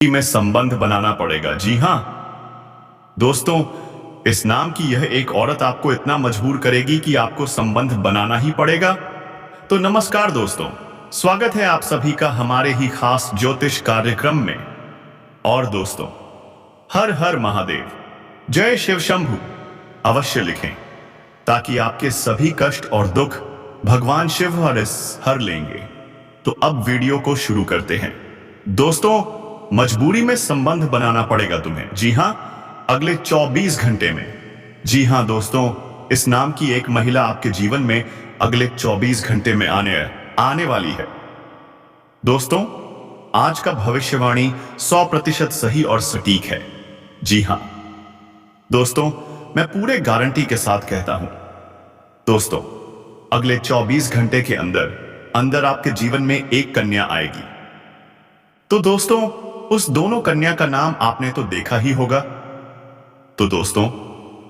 में संबंध बनाना पड़ेगा। जी हाँ दोस्तों, इस नाम की यह एक औरत आपको इतना मजबूर करेगी कि आपको संबंध बनाना ही पड़ेगा। तो नमस्कार दोस्तों, स्वागत है आप सभी का हमारे ही खास ज्योतिष कार्यक्रम में। और दोस्तों, हर हर महादेव, जय शिव शंभु अवश्य लिखें, ताकि आपके सभी कष्ट और दुख भगवान शिव हर लेंगे। तो अब वीडियो को शुरू करते हैं। दोस्तों, मजबूरी में संबंध बनाना पड़ेगा तुम्हें। जी हाँ, अगले 24 घंटे में। जी हाँ दोस्तों, इस नाम की एक महिला आपके जीवन में अगले 24 घंटे में आने वाली है। दोस्तों, आज का भविष्यवाणी 100% सही और सटीक है। जी हाँ दोस्तों, मैं पूरे गारंटी के साथ कहता हूं। दोस्तों, अगले 24 घंटे के अंदर आपके जीवन में एक कन्या आएगी। तो दोस्तों, उस दोनों कन्या का नाम आपने तो देखा ही होगा। तो दोस्तों,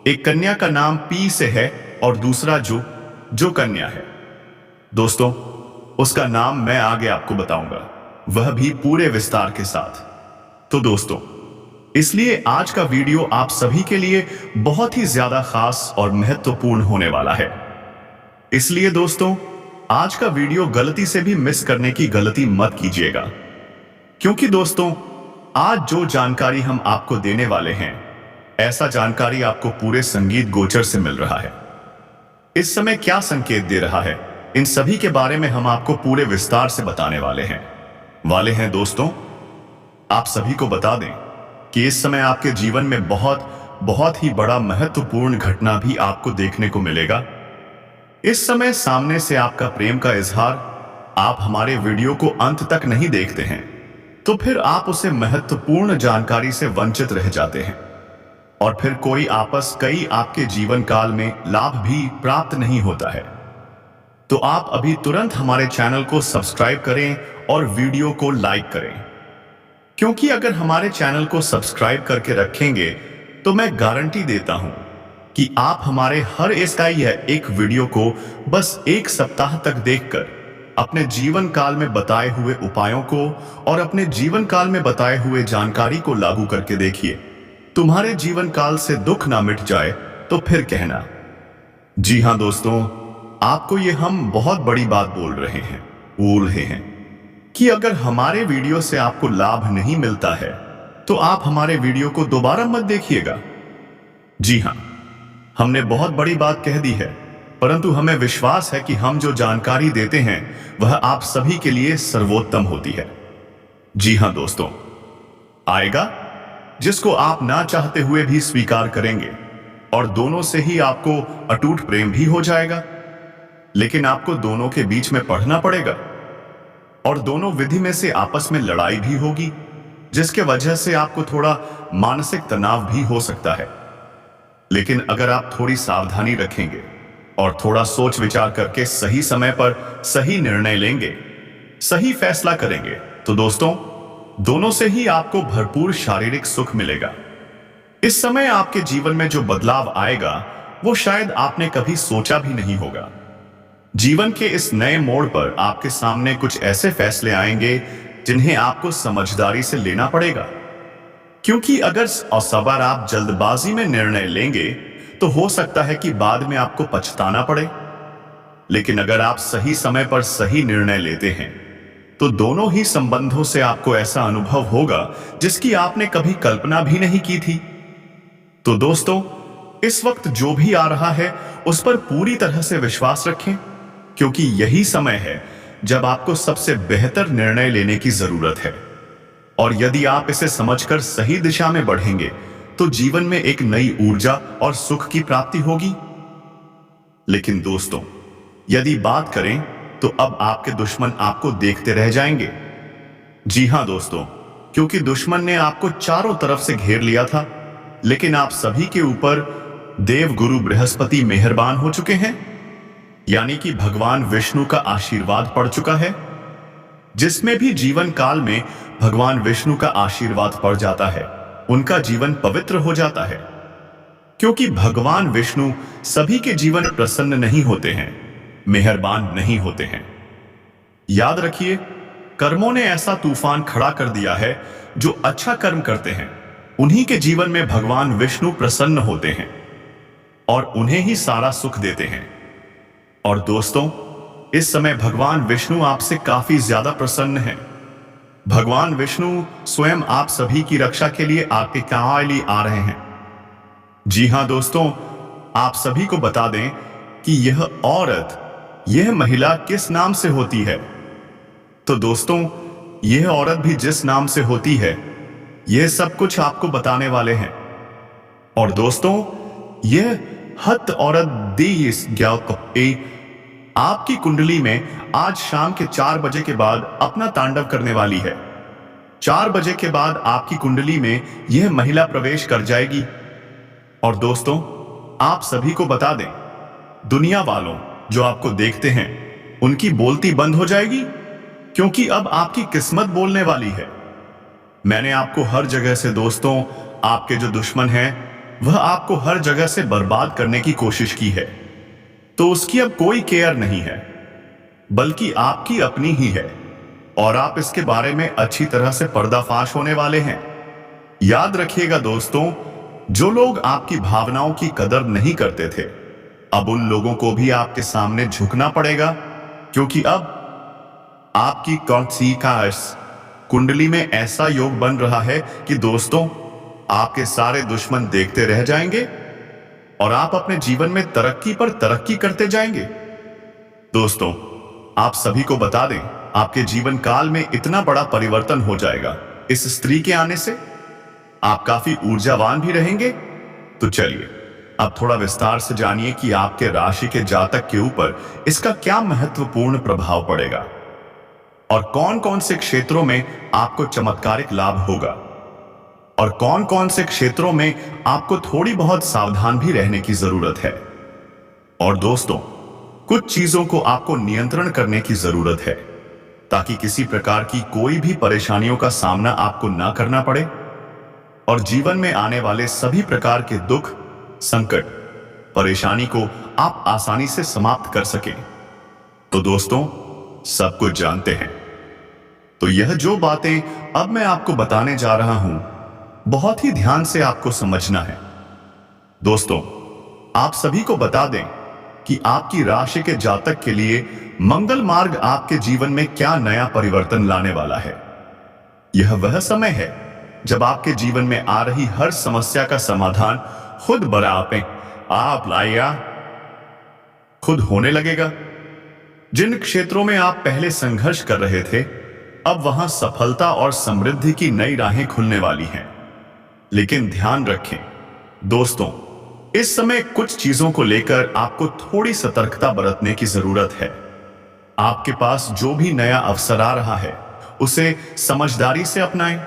एक कन्या का नाम पी से है और दूसरा जो कन्या है दोस्तों, उसका नाम मैं आगे आपको बताऊंगा, वह भी पूरे विस्तार के साथ। तो दोस्तों, इसलिए आज का वीडियो आप सभी के लिए बहुत ही ज्यादा खास और महत्वपूर्ण होने वाला है। इसलिए दोस्तों, आज का वीडियो गलती से भी मिस करने की गलती मत कीजिएगा, क्योंकि दोस्तों, आज जो जानकारी हम आपको देने वाले हैं, ऐसा जानकारी आपको पूरे संगीत गोचर से मिल रहा है। इस समय क्या संकेत दे रहा है, इन सभी के बारे में हम आपको पूरे विस्तार से बताने वाले हैं दोस्तों। आप सभी को बता दें कि इस समय आपके जीवन में बहुत ही बड़ा महत्वपूर्ण घटना भी आपको देखने को मिलेगा। इस समय सामने से आपका प्रेम का इजहार आप हमारे वीडियो को अंत तक नहीं देखते हैं, तो फिर आप उसे महत्वपूर्ण जानकारी से वंचित रह जाते हैं, और फिर कई आपके जीवन काल में लाभ भी प्राप्त नहीं होता है। तो आप अभी तुरंत हमारे चैनल को सब्सक्राइब करें और वीडियो को लाइक करें, क्योंकि अगर हमारे चैनल को सब्सक्राइब करके रखेंगे तो मैं गारंटी देता हूं कि आप हमारे हर एक वीडियो को बस एक सप्ताह तक देखकर अपने जीवन काल में बताए हुए उपायों को और अपने जीवन काल में बताए हुए जानकारी को लागू करके देखिए। तुम्हारे जीवन काल से दुख ना मिट जाए तो फिर कहना। जी हाँ दोस्तों, आपको ये हम बहुत बड़ी बात बोल रहे हैं कि अगर हमारे वीडियो से आपको लाभ नहीं मिलता है तो आप हमारे वीडियो को दोबारा मत देखिएगा। जी हाँ, हमने बहुत बड़ी बात कह दी है, परंतु हमें विश्वास है कि हम जो जानकारी देते हैं वह आप सभी के लिए सर्वोत्तम होती है। जी हाँ दोस्तों, आएगा जिसको आप ना चाहते हुए भी स्वीकार करेंगे, और दोनों से ही आपको अटूट प्रेम भी हो जाएगा। लेकिन आपको दोनों के बीच में पढ़ना पड़ेगा, और दोनों विधि में से आपस में लड़ाई भी होगी, जिसके वजह से आपको थोड़ा मानसिक तनाव भी हो सकता है। लेकिन अगर आप थोड़ी सावधानी रखेंगे और थोड़ा सोच विचार करके सही समय पर सही निर्णय लेंगे, सही फैसला करेंगे, तो दोस्तों, दोनों से ही आपको भरपूर शारीरिक सुख मिलेगा। इस समय आपके जीवन में जो बदलाव आएगा वो शायद आपने कभी सोचा भी नहीं होगा। जीवन के इस नए मोड़ पर आपके सामने कुछ ऐसे फैसले आएंगे जिन्हें आपको समझदारी से लेना पड़ेगा, क्योंकि अगर असबर आप जल्दबाजी में निर्णय लेंगे तो हो सकता है कि बाद में आपको पछताना पड़े। लेकिन अगर आप सही समय पर सही निर्णय लेते हैं तो दोनों ही संबंधों से आपको ऐसा अनुभव होगा जिसकी आपने कभी कल्पना भी नहीं की थी। तो दोस्तों, इस वक्त जो भी आ रहा है उस पर पूरी तरह से विश्वास रखें, क्योंकि यही समय है जब आपको सबसे बेहतर निर्णय लेने की जरूरत है। और यदि आप इसे समझकर सही दिशा में बढ़ेंगे तो जीवन में एक नई ऊर्जा और सुख की प्राप्ति होगी। लेकिन दोस्तों, यदि बात करें तो अब आपके दुश्मन आपको देखते रह जाएंगे। जी हां दोस्तों, क्योंकि दुश्मन ने आपको चारों तरफ से घेर लिया था, लेकिन आप सभी के ऊपर देव गुरु बृहस्पति मेहरबान हो चुके हैं, यानी कि भगवान विष्णु का आशीर्वाद पड़ चुका है। जिसमें भी जीवन काल में भगवान विष्णु का आशीर्वाद पड़ जाता है, उनका जीवन पवित्र हो जाता है, क्योंकि भगवान विष्णु सभी के जीवन प्रसन्न नहीं होते हैं, मेहरबान नहीं होते हैं। याद रखिए, कर्मों ने ऐसा तूफान खड़ा कर दिया है। जो अच्छा कर्म करते हैं उन्हीं के जीवन में भगवान विष्णु प्रसन्न होते हैं और उन्हें ही सारा सुख देते हैं। और दोस्तों, इस समय भगवान विष्णु आपसे काफी ज्यादा प्रसन्न हैं। भगवान विष्णु स्वयं आप सभी की रक्षा के लिए आपके लिए आ रहे हैं। जी हां दोस्तों, आप सभी को बता दें कि यह औरत, यह महिला किस नाम से होती है। तो दोस्तों, यह औरत भी जिस नाम से होती है, यह सब कुछ आपको बताने वाले हैं। और दोस्तों, यह हत औरत आपकी कुंडली में आज शाम के 4 बजे के बाद अपना तांडव करने वाली है। 4 बजे के बाद आपकी कुंडली में यह महिला प्रवेश कर जाएगी। और दोस्तों, आप सभी को बता दें, दुनिया वालों जो आपको देखते हैं उनकी बोलती बंद हो जाएगी, क्योंकि अब आपकी किस्मत बोलने वाली है। मैंने आपको हर जगह से दोस्तों, आपके जो दुश्मन हैं वह आपको हर जगह से बर्बाद करने की कोशिश की है, तो उसकी अब कोई केयर नहीं है, बल्कि आपकी अपनी ही है। और आप इसके बारे में अच्छी तरह से पर्दाफाश होने वाले हैं। याद रखिएगा दोस्तों, जो लोग आपकी भावनाओं की कदर नहीं करते थे, अब उन लोगों को भी आपके सामने झुकना पड़ेगा, क्योंकि अब आपकी कुंडली में ऐसा योग बन रहा है कि दोस्तों, आपके सारे दुश्मन देखते रह जाएंगे और आप अपने जीवन में तरक्की पर तरक्की करते जाएंगे। दोस्तों, आप सभी को बता दें, आपके जीवन काल में इतना बड़ा परिवर्तन हो जाएगा इस स्त्री के आने से। आप काफी ऊर्जावान भी रहेंगे। तो चलिए अब थोड़ा विस्तार से जानिए कि आपके राशि के जातक के ऊपर इसका क्या महत्वपूर्ण प्रभाव पड़ेगा और कौन कौन से क्षेत्रों में आपको चमत्कारिक लाभ होगा और कौन कौन से क्षेत्रों में आपको थोड़ी बहुत सावधान भी रहने की जरूरत है। और दोस्तों, कुछ चीजों को आपको नियंत्रण करने की जरूरत है ताकि किसी प्रकार की कोई भी परेशानियों का सामना आपको ना करना पड़े और जीवन में आने वाले सभी प्रकार के दुख, संकट, परेशानी को आप आसानी से समाप्त कर सकें। तो दोस्तों, सब कुछ जानते हैं, तो यह जो बातें अब मैं आपको बताने जा रहा हूं, बहुत ही ध्यान से आपको समझना है। दोस्तों, आप सभी को बता दें कि आपकी राशि के जातक के लिए मंगल मार्ग आपके जीवन में क्या नया परिवर्तन लाने वाला है। यह वह समय है जब आपके जीवन में आ रही हर समस्या का समाधान खुद बराबर आप लाइया खुद होने लगेगा। जिन क्षेत्रों में आप पहले संघर्ष कर रहे थे, अब वहां सफलता और समृद्धि की नई राहें खुलने वाली हैं। लेकिन ध्यान रखें दोस्तों, इस समय कुछ चीजों को लेकर आपको थोड़ी सतर्कता बरतने की जरूरत है। आपके पास जो भी नया अवसर आ रहा है, उसे समझदारी से अपनाएं,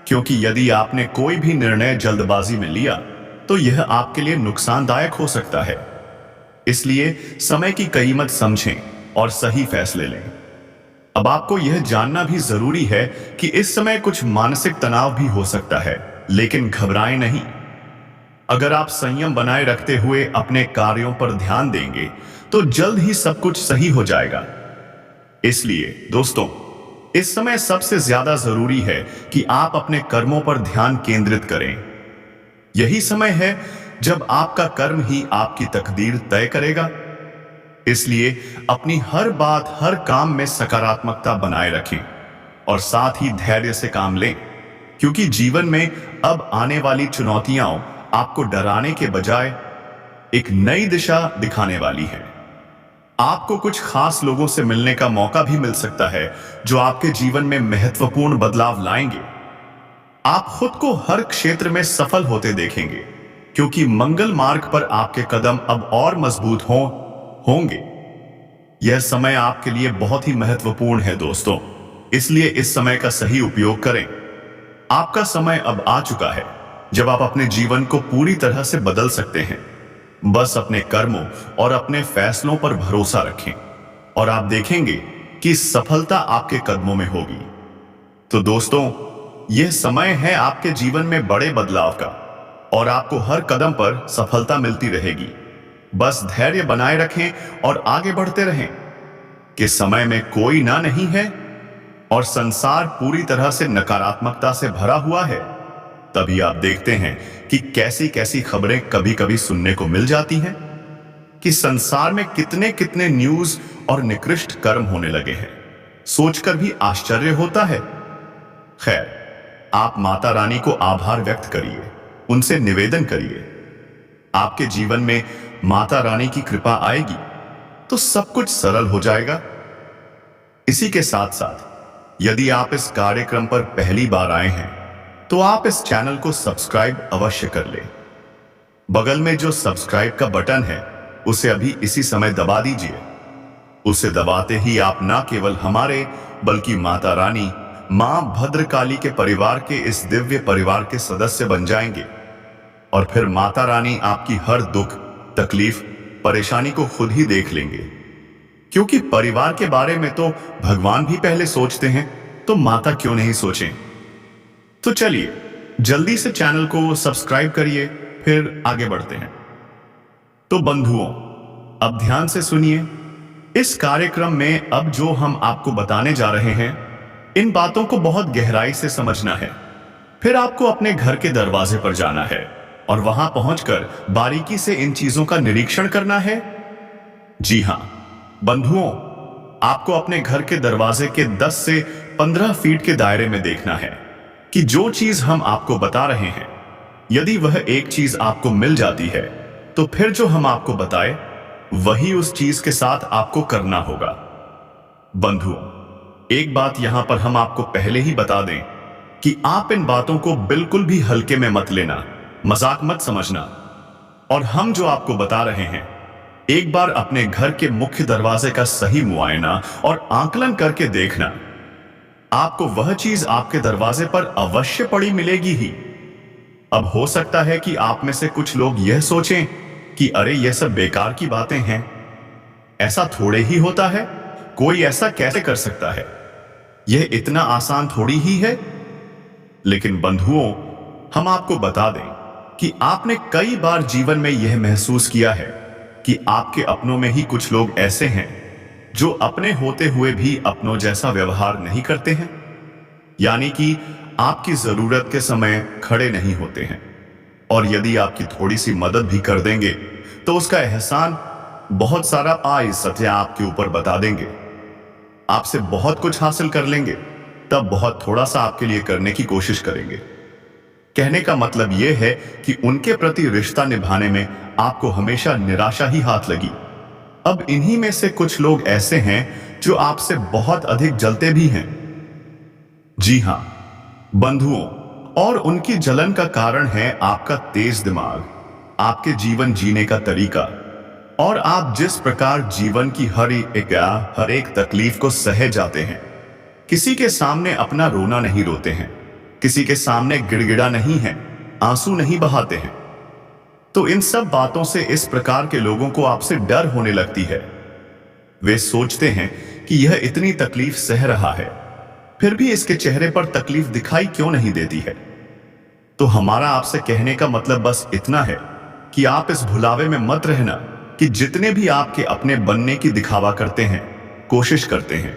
क्योंकि यदि आपने कोई भी निर्णय जल्दबाजी में लिया तो यह आपके लिए नुकसानदायक हो सकता है। इसलिए समय की कीमत समझें और सही फैसले लें। अब आपको यह जानना भी जरूरी है कि इस समय कुछ मानसिक तनाव भी हो सकता है, लेकिन घबराएं नहीं। अगर आप संयम बनाए रखते हुए अपने कार्यों पर ध्यान देंगे तो जल्द ही सब कुछ सही हो जाएगा। इसलिए दोस्तों, इस समय सबसे ज्यादा जरूरी है कि आप अपने कर्मों पर ध्यान केंद्रित करें। यही समय है जब आपका कर्म ही आपकी तकदीर तय करेगा। इसलिए अपनी हर बात, हर काम में सकारात्मकता बनाए रखें और साथ ही धैर्य से काम लें, क्योंकि जीवन में अब आने वाली चुनौतियां आपको डराने के बजाय एक नई दिशा दिखाने वाली हैं। आपको कुछ खास लोगों से मिलने का मौका भी मिल सकता है जो आपके जीवन में महत्वपूर्ण बदलाव लाएंगे। आप खुद को हर क्षेत्र में सफल होते देखेंगे, क्योंकि मंगल मार्ग पर आपके कदम अब और मजबूत होंगे। यह समय आपके लिए बहुत ही महत्वपूर्ण है दोस्तों, इसलिए इस समय का सही उपयोग करें। आपका समय अब आ चुका है जब आप अपने जीवन को पूरी तरह से बदल सकते हैं। बस अपने कर्मों और अपने फैसलों पर भरोसा रखें और आप देखेंगे कि सफलता आपके कदमों में होगी। तो दोस्तों, यह समय है आपके जीवन में बड़े बदलाव का और आपको हर कदम पर सफलता मिलती रहेगी। बस धैर्य बनाए रखें और आगे बढ़ते रहें कि समय में कोई ना नहीं है और संसार पूरी तरह से नकारात्मकता से भरा हुआ है, तभी आप देखते हैं कि कैसी कैसी खबरें कभी कभी सुनने को मिल जाती हैं कि संसार में कितने कितने न्यूज और निकृष्ट कर्म होने लगे हैं। सोचकर भी आश्चर्य होता है। खैर, आप माता रानी को आभार व्यक्त करिए, उनसे निवेदन करिए। आपके जीवन में माता रानी की कृपा आएगी तो सब कुछ सरल हो जाएगा। इसी के साथ साथ यदि आप इस कार्यक्रम पर पहली बार आए हैं तो आप इस चैनल को सब्सक्राइब अवश्य कर लें। बगल में जो सब्सक्राइब का बटन है उसे अभी इसी समय दबा दीजिए। उसे दबाते ही आप न केवल हमारे बल्कि माता रानी मां भद्रकाली के परिवार के इस दिव्य परिवार के सदस्य बन जाएंगे और फिर माता रानी आपकी हर दुख तकलीफ परेशानी को खुद ही देख लेंगे, क्योंकि परिवार के बारे में तो भगवान भी पहले सोचते हैं, तो माता क्यों नहीं सोचें। तो चलिए जल्दी से चैनल को सब्सक्राइब करिए, फिर आगे बढ़ते हैं। तो बंधुओं, अब ध्यान से सुनिए। इस कार्यक्रम में अब जो हम आपको बताने जा रहे हैं, इन बातों को बहुत गहराई से समझना है। फिर आपको अपने घर के दरवाजे पर जाना है और वहां पहुंचकर बारीकी से इन चीजों का निरीक्षण करना है। जी हां बंधुओं, आपको अपने घर के दरवाजे के 10 से 15 फीट के दायरे में देखना है कि जो चीज हम आपको बता रहे हैं, यदि वह एक चीज आपको मिल जाती है तो फिर जो हम आपको बताए वही उस चीज के साथ आपको करना होगा। बंधुओं, एक बात यहां पर हम आपको पहले ही बता दें कि आप इन बातों को बिल्कुल भी हल्के में मत लेना, मजाक मत समझना। और हम जो आपको बता रहे हैं, एक बार अपने घर के मुख्य दरवाजे का सही मुआयना और आकलन करके देखना, आपको वह चीज आपके दरवाजे पर अवश्य पड़ी मिलेगी ही। अब हो सकता है कि आप में से कुछ लोग यह सोचें कि अरे यह सब बेकार की बातें हैं, ऐसा थोड़े ही होता है, कोई ऐसा कैसे कर सकता है, यह इतना आसान थोड़ी ही है। लेकिन बंधुओं, हम आपको बता दें कि आपने कई बार जीवन में यह महसूस किया है कि आपके अपनों में ही कुछ लोग ऐसे हैं जो अपने होते हुए भी अपनों जैसा व्यवहार नहीं करते हैं, यानी कि आपकी जरूरत के समय खड़े नहीं होते हैं, और यदि आपकी थोड़ी सी मदद भी कर देंगे तो उसका एहसान बहुत सारा सत्या आपके ऊपर बता देंगे। आपसे बहुत कुछ हासिल कर लेंगे, तब बहुत थोड़ा सा आपके लिए करने की कोशिश करेंगे। कहने का मतलब यह है कि उनके प्रति रिश्ता निभाने में आपको हमेशा निराशा ही हाथ लगी। अब इन्हीं में से कुछ लोग ऐसे हैं जो आपसे बहुत अधिक जलते भी हैं। जी हां बंधुओं, और उनकी जलन का कारण है आपका तेज दिमाग, आपके जीवन जीने का तरीका, और आप जिस प्रकार जीवन की हर एक तकलीफ को सहे जाते हैं। किसी के सामने अपना रोना नहीं रोते हैं, किसी के सामने गिड़गिड़ा नहीं है, आंसू नहीं बहाते हैं। तो इन सब बातों से इस प्रकार के लोगों को आपसे डर होने लगती है। वे सोचते हैं कि यह इतनी तकलीफ सह रहा है, फिर भी इसके चेहरे पर तकलीफ दिखाई क्यों नहीं देती है। तो हमारा आपसे कहने का मतलब बस इतना है कि आप इस भुलावे में मत रहना कि जितने भी आपके अपने बनने की दिखावा करते हैं, कोशिश करते हैं,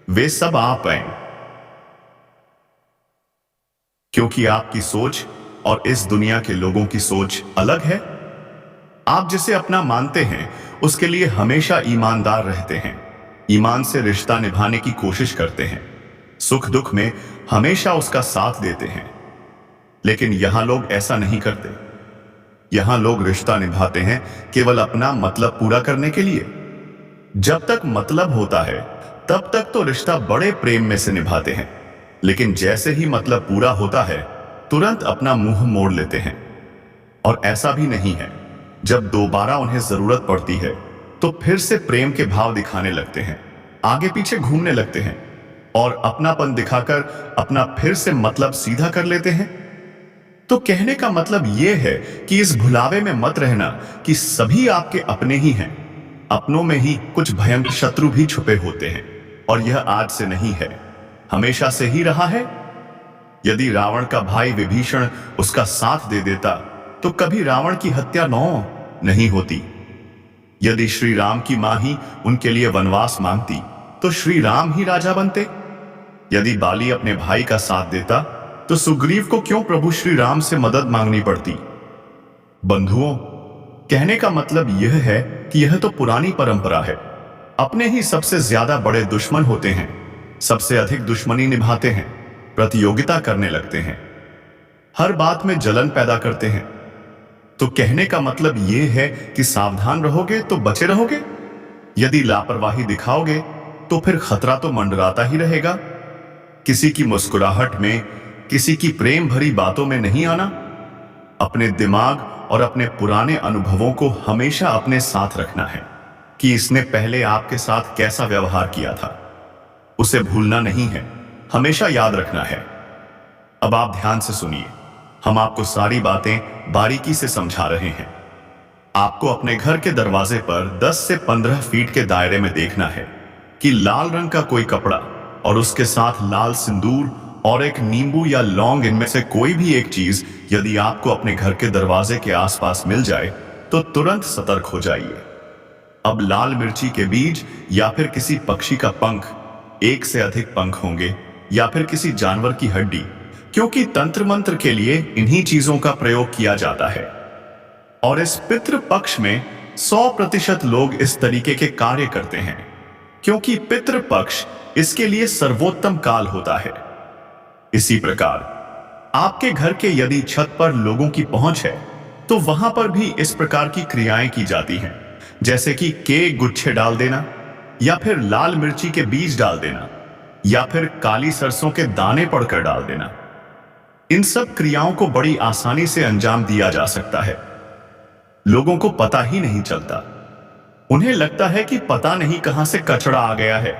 वे सब आप हैं, क्योंकि आपकी सोच और इस दुनिया के लोगों की सोच अलग है। आप जिसे अपना मानते हैं उसके लिए हमेशा ईमानदार रहते हैं, ईमान से रिश्ता निभाने की कोशिश करते हैं, सुख दुख में हमेशा उसका साथ देते हैं। लेकिन यहां लोग ऐसा नहीं करते। यहां लोग रिश्ता निभाते हैं केवल अपना मतलब पूरा करने के लिए। जब तक मतलब होता है तब तक तो रिश्ता बड़े प्रेम में से निभाते हैं, लेकिन जैसे ही मतलब पूरा होता है तुरंत अपना मुंह मोड़ लेते हैं। और ऐसा भी नहीं है, जब दोबारा उन्हें जरूरत पड़ती है तो फिर से प्रेम के भाव दिखाने लगते हैं, आगे पीछे घूमने लगते हैं और अपनापन दिखाकर अपना फिर से मतलब सीधा कर लेते हैं। तो कहने का मतलब यह है कि इस भुलावे में मत रहना कि सभी आपके अपने ही हैं। अपनों में ही कुछ भयंकर शत्रु भी छुपे होते हैं, और यह आज से नहीं है, हमेशा से ही रहा है। यदि रावण का भाई विभीषण उसका साथ दे देता तो कभी रावण की हत्या नहीं होती। यदि श्री राम की मां ही उनके लिए वनवास मांगती तो श्री राम ही राजा बनते। यदि बाली अपने भाई का साथ देता तो सुग्रीव को क्यों प्रभु श्री राम से मदद मांगनी पड़ती? बंधुओं, कहने का मतलब यह है कि यह तो पुरानी परंपरा है। अपने ही सबसे ज्यादा बड़े दुश्मन होते हैं, सबसे अधिक दुश्मनी निभाते हैं, प्रतियोगिता करने लगते हैं, हर बात में जलन पैदा करते हैं। तो कहने का मतलब यह है कि सावधान रहोगे तो बचे रहोगे, यदि लापरवाही दिखाओगे तो फिर खतरा तो मंडराता ही रहेगा। किसी की मुस्कुराहट में, किसी की प्रेम भरी बातों में नहीं आना। अपने दिमाग और अपने पुराने अनुभवों को हमेशा अपने साथ रखना है कि इसने पहले आपके साथ कैसा व्यवहार किया था। उसे भूलना नहीं है, हमेशा याद रखना है। अब आप ध्यान से सुनिए, हम आपको सारी बातें बारीकी से समझा रहे हैं। आपको अपने घर के दरवाजे पर 10 से 15 फीट के दायरे में देखना है कि लाल रंग का कोई कपड़ा और उसके साथ लाल सिंदूर और एक नींबू या लौंग, इनमें से कोई भी एक चीज यदि आपको अपने घर के दरवाजे के आसपास मिल जाए तो तुरंत सतर्क हो जाइए। अब लाल मिर्ची के बीज या फिर किसी पक्षी का पंख, एक से अधिक पंख होंगे, या फिर किसी जानवर की हड्डी, क्योंकि तंत्र मंत्र के लिए इन्हीं चीजों का प्रयोग किया जाता है। और इस पितृ पक्ष में 100% लोग इस तरीके के कार्य करते हैं, क्योंकि पितृ पक्ष इसके लिए सर्वोत्तम काल होता है। इसी प्रकार आपके घर के यदि छत पर लोगों की पहुंच है तो वहां पर भी इस प्रकार की क्रियाएं की जाती हैं, जैसे कि केक गुच्छे डाल देना, या फिर लाल मिर्ची के बीज डाल देना, या फिर काली सरसों के दाने पड़कर डाल देना। इन सब क्रियाओं को बड़ी आसानी से अंजाम दिया जा सकता है। लोगों को पता ही नहीं चलता। उन्हें लगता है कि पता नहीं कहां से कचड़ा आ गया है,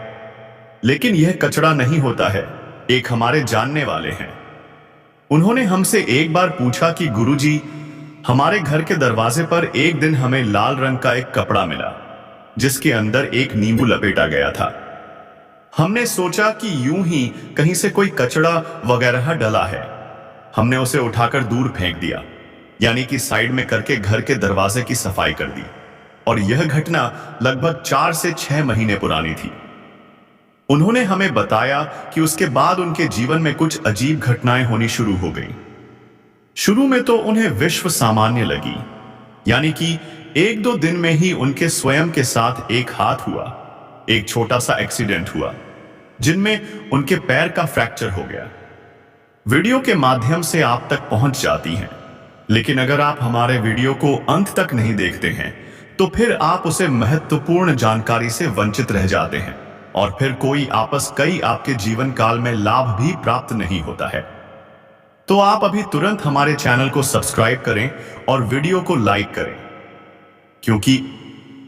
लेकिन यह कचड़ा नहीं होता है। एक हमारे जानने वाले हैं, उन्होंने हमसे एक बार पूछा कि गुरुजी, हमारे घर के दरवाजे पर एक दिन हमें लाल रंग का एक कपड़ा मिला जिसके अंदर एक नींबू लपेटा गया था। हमने सोचा कि यूं ही कहीं से कोई कचड़ा वगैरह डला है। हमने उसे उठाकर दूर फेंक दिया, यानी कि साइड में करके घर के दरवाजे की सफाई कर दी। और यह घटना लगभग 4 से 6 महीने पुरानी थी। उन्होंने हमें बताया कि उसके बाद उनके जीवन में कुछ अजीब घटनाएं होनी शुरू हो गई। शुरू में तो उन्हें विश्व सामान्य लगी, यानी कि 1-2 दिन में ही उनके स्वयं के साथ एक हाथ हुआ, एक छोटा सा एक्सीडेंट हुआ जिनमें उनके पैर का फ्रैक्चर हो गया। वीडियो के माध्यम से आप तक पहुंच जाती हैं, लेकिन अगर आप हमारे वीडियो को अंत तक नहीं देखते हैं तो फिर आप उसे महत्वपूर्ण जानकारी से वंचित रह जाते हैं, और फिर कई आपके जीवन काल में लाभ भी प्राप्त नहीं होता है। तो आप अभी तुरंत हमारे चैनल को सब्सक्राइब करें और वीडियो को लाइक करें, क्योंकि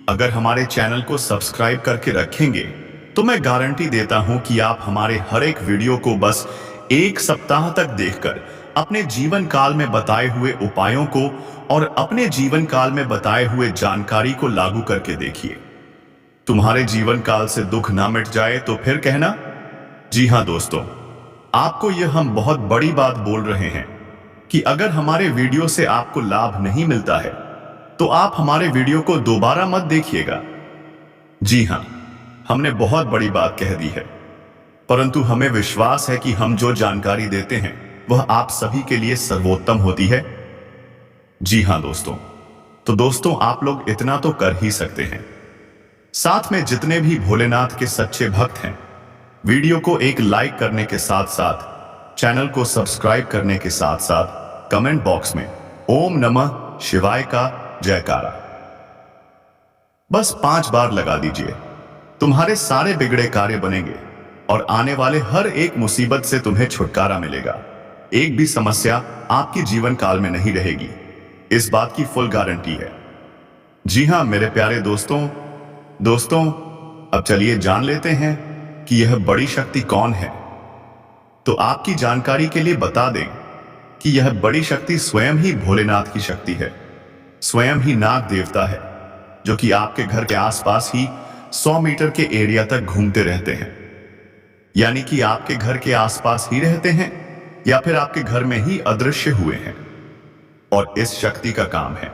अगर हमारे चैनल को सब्सक्राइब करके रखेंगे तो मैं गारंटी देता हूं कि आप हमारे हर एक वीडियो को बस 1 सप्ताह तक देखकर अपने जीवन काल में बताए हुए उपायों को और अपने जीवन काल में बताए हुए जानकारी को लागू करके देखिए। तुम्हारे जीवन काल से दुख ना मिट जाए तो फिर कहना। जी हां दोस्तों, आपको यह हम बहुत बड़ी बात बोल रहे हैं कि अगर हमारे वीडियो से आपको लाभ नहीं मिलता है तो आप हमारे वीडियो को दोबारा मत देखिएगा। जी हां, हमने बहुत बड़ी बात कह दी है, परंतु हमें विश्वास है कि हम जो जानकारी देते हैं वह आप सभी के लिए सर्वोत्तम होती है। जी हां दोस्तों, तो दोस्तों आप लोग इतना तो कर ही सकते हैं। साथ में जितने भी भोलेनाथ के सच्चे भक्त हैं, वीडियो को एक लाइक करने के साथ साथ चैनल को सब्सक्राइब करने के साथ साथ कमेंट बॉक्स में ओम नमः शिवाय का जयकारा बस 5 बार लगा दीजिए। तुम्हारे सारे बिगड़े कार्य बनेंगे और आने वाले हर एक मुसीबत से तुम्हें छुटकारा मिलेगा। एक भी समस्या आपके जीवन काल में नहीं रहेगी, इस बात की फुल गारंटी है। जी हां मेरे प्यारे दोस्तों, अब चलिए जान लेते हैं कि यह बड़ी शक्ति कौन है। तो आपकी जानकारी के लिए बता दें कि यह बड़ी शक्ति स्वयं ही भोलेनाथ की शक्ति है, स्वयं ही नाग देवता है, जो कि आपके घर के आसपास ही 100 मीटर के एरिया तक घूमते रहते हैं। यानी कि आपके घर के आसपास ही रहते हैं या फिर आपके घर में ही अदृश्य हुए हैं। और इस शक्ति का काम है,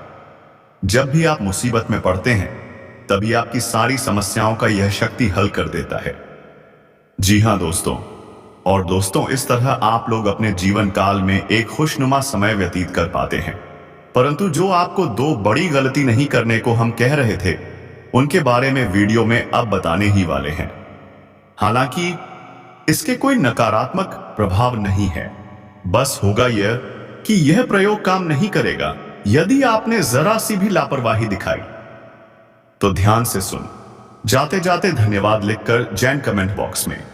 जब भी आप मुसीबत में पड़ते हैं तभी आपकी सारी समस्याओं का यह शक्ति हल कर देता है। जी हां दोस्तों, और दोस्तों, इस तरह आप लोग अपने जीवन काल में एक खुशनुमा समय व्यतीत कर पाते हैं। परंतु जो आपको दो बड़ी गलती नहीं करने को हम कह रहे थे, उनके बारे में वीडियो में अब बताने ही वाले हैं। हालांकि इसके कोई नकारात्मक प्रभाव नहीं है, बस होगा यह कि यह प्रयोग काम नहीं करेगा यदि आपने जरा सी भी लापरवाही दिखाई। तो ध्यान से सुन, जाते जाते धन्यवाद लिखकर जैन कमेंट बॉक्स में